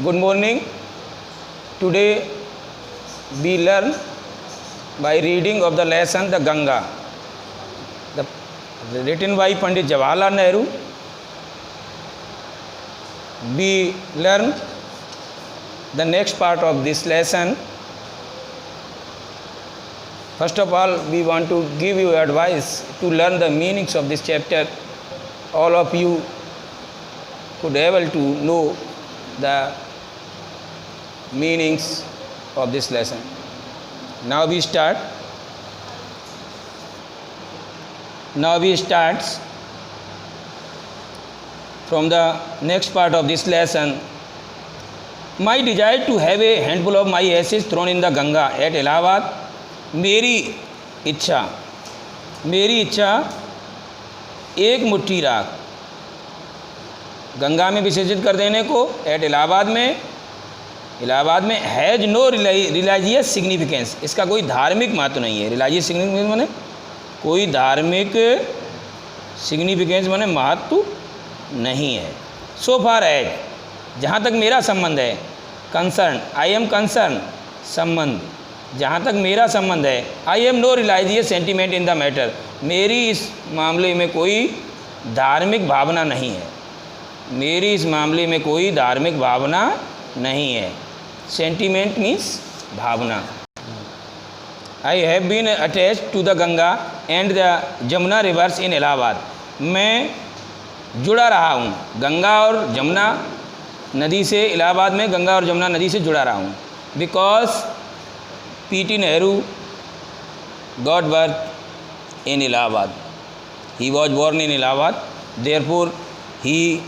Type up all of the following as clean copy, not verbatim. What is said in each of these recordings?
Good morning. Today we learn by reading of the lesson the Ganga, written by Pandit Jawaharlal Nehru. We learn the next part of this lesson. First of all, we want to give you advice to learn the meanings of this chapter. All of you could able to know the meanings of this lesson. Now we start from the next part of this lesson. My desire to have a handful of my ashes thrown in the Ganga at Allahabad. मेरी इच्छा एक मुट्ठी राख गंगा में विसर्जित कर देने को एट इलाहाबाद में हैज़ नो रिलीजियस सिग्निफिकेंस, इसका कोई धार्मिक महत्व नहीं है। रिलीजियस सिग्निफिकेंस माने कोई धार्मिक सिग्निफिकेंस माने महत्व नहीं है। सो फार एज, जहाँ तक मेरा संबंध है, कंसर्न, आई एम कंसर्न, संबंध, जहाँ तक मेरा संबंध है, I am no religious sentiment in the matter, मेरी इस मामले में कोई धार्मिक भावना नहीं है। मेरी इस मामले में कोई धार्मिक भावना नहीं है। सेंटिमेंट मीन्स भावना। I have been attach to the Ganga and the Jamuna rivers in Allahabad, मैं जुड़ा रहा हूँ गंगा और जमुना नदी से, इलाहाबाद में गंगा और जमुना नदी से जुड़ा रहा हूँ। Because P.T. Nehru got birth in Allahabad. He was born in Allahabad. Therefore, he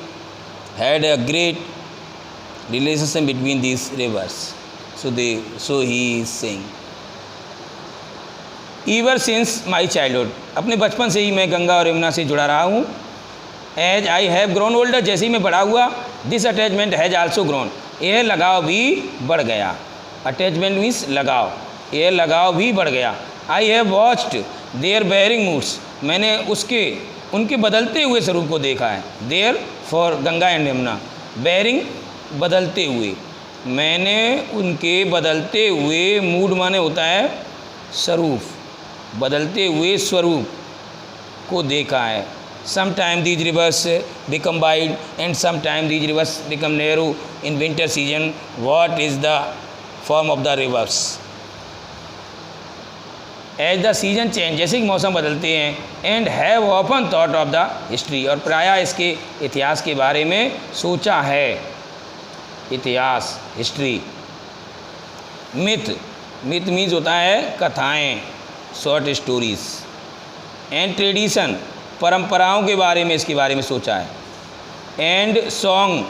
had a great relationship between these rivers. So he is saying, ever since my childhood, अपने बचपन से ही मैं गंगा और यमुना से जुड़ा रहा हूँ। As I have grown older, जैसे ही मैं बड़ा हुआ, this attachment has also grown. यह लगाव भी बढ़ गया। Attachment means लगाव, यह लगाव भी बढ़ गया। I have watched their bearing moods, मैंने उनके बदलते हुए स्वरूप को देखा है। Therefore Ganga and Yamuna, bearing बदलते हुए, मैंने उनके बदलते हुए, मूड माने होता है स्वरूप, बदलते हुए स्वरूप को देखा है। Some time these rivers become wide and some time these rivers become narrow in winter season. What is the form of the rivers? As the season change, जैसे कि मौसम बदलते हैं। And have often thought of the history, और प्रायः इसके इतिहास के बारे में सोचा है। इतिहास, हिस्ट्री। मिथ मीन्स होता है कथाएं, शॉर्ट स्टोरीज। एंड ट्रेडिशन, परंपराओं के बारे में, इसके बारे में सोचा है। एंड सॉन्ग,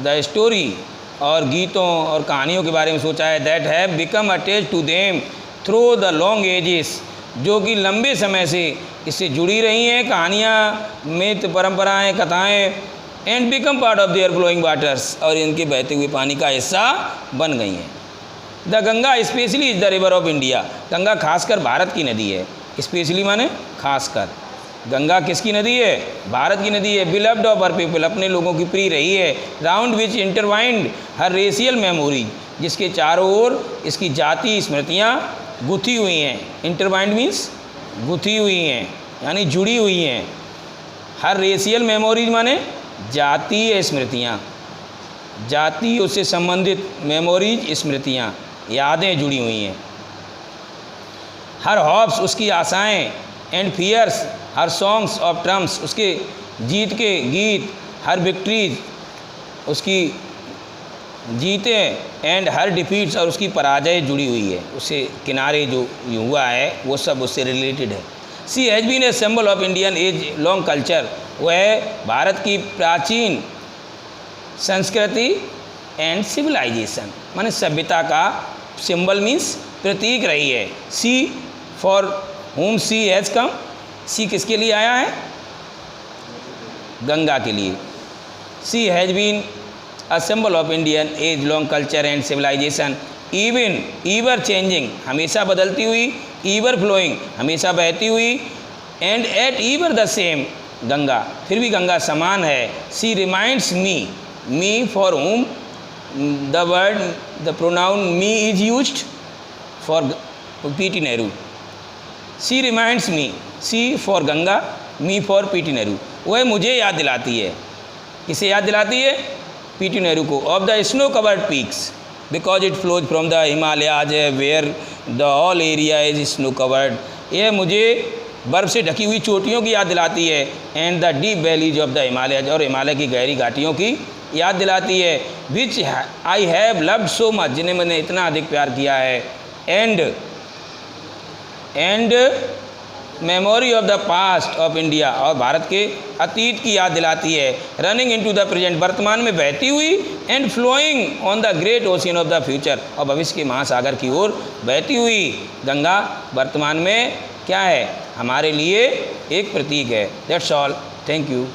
द स्टोरी, और गीतों और कहानियों के बारे में सोचा है। That have become attach to them through the long ages, जो कि लंबे समय से इससे जुड़ी रही हैं, कहानियाँ, मिथ, परंपराएं, कथाएं। And become part of their flowing waters, और इनके बहते हुए पानी का हिस्सा बन गई हैं। The Ganga specially is the river of India, Ganga खासकर भारत की नदी है। स्पेशली माने खासकर, गंगा किसकी नदी है? भारत की नदी है। बिलव्ड ऑफ हर पीपल, अपने लोगों की प्रिय रही है। Round which intertwined her racial memory, जिसके चारों ओर इसकी जाति स्मृतियाँ गुथी हुई हैं। इंटरवाइंड मीन्स गुथी हुई हैं, यानी जुड़ी हुई हैं। हर रेशियल मेमोरीज माने जातीय स्मृतियाँ, जातियों से संबंधित मेमोरीज, स्मृतियाँ, यादें जुड़ी हुई हैं। हर हॉप्स, उसकी आशाएं। एंड फियर्स, हर सॉन्ग्स ऑफ ट्रम्स, उसके जीत के गीत। हर विक्ट्रीज, उसकी जीतें। एंड हर डिफीट्स, और उसकी पराजय जुड़ी हुई है, उससे किनारे जो हुआ है वो सब उससे रिलेटेड है। She has been a symbol of Indian age long culture, वह भारत की प्राचीन संस्कृति एंड सिविलाइजेशन, माने सभ्यता का सिंबल मीन्स प्रतीक रही है। She for whom she has come, she किसके लिए आया है? गंगा के लिए। She has been a symbol of Indian age long culture and civilization, even ever changing, हमेशा बदलती हुई, ever flowing, हमेशा बहती हुई, and at ever the same, Ganga, फिर भी गंगा समान है। She reminds me, me for whom the pronoun me is used for P.T. Nehru. She reminds me, she for Ganga, me for P.T. Nehru. वह मुझे याद दिलाती है, किसे याद दिलाती है? P.T. नेहरू को, of the snow covered peaks because it flows from the Himalayas where the whole area is snow covered. यह मुझे बर्फ़ से ढकी हुई चोटियों की याद दिलाती है, and the deep valleys of the Himalaya, और हिमालय की गहरी घाटियों की याद दिलाती है, which I have loved so much, जिन्हें मैंने इतना अधिक प्यार किया है, and memory of the past of India, और भारत के अतीत की याद दिलाती है, रनिंग इनटू द प्रेजेंट, वर्तमान में बहती हुई, and flowing on the great ocean of the future, और भविष्य के महासागर की ओर बहती हुई गंगा वर्तमान में क्या है? हमारे लिए एक प्रतीक है। That's all, thank you.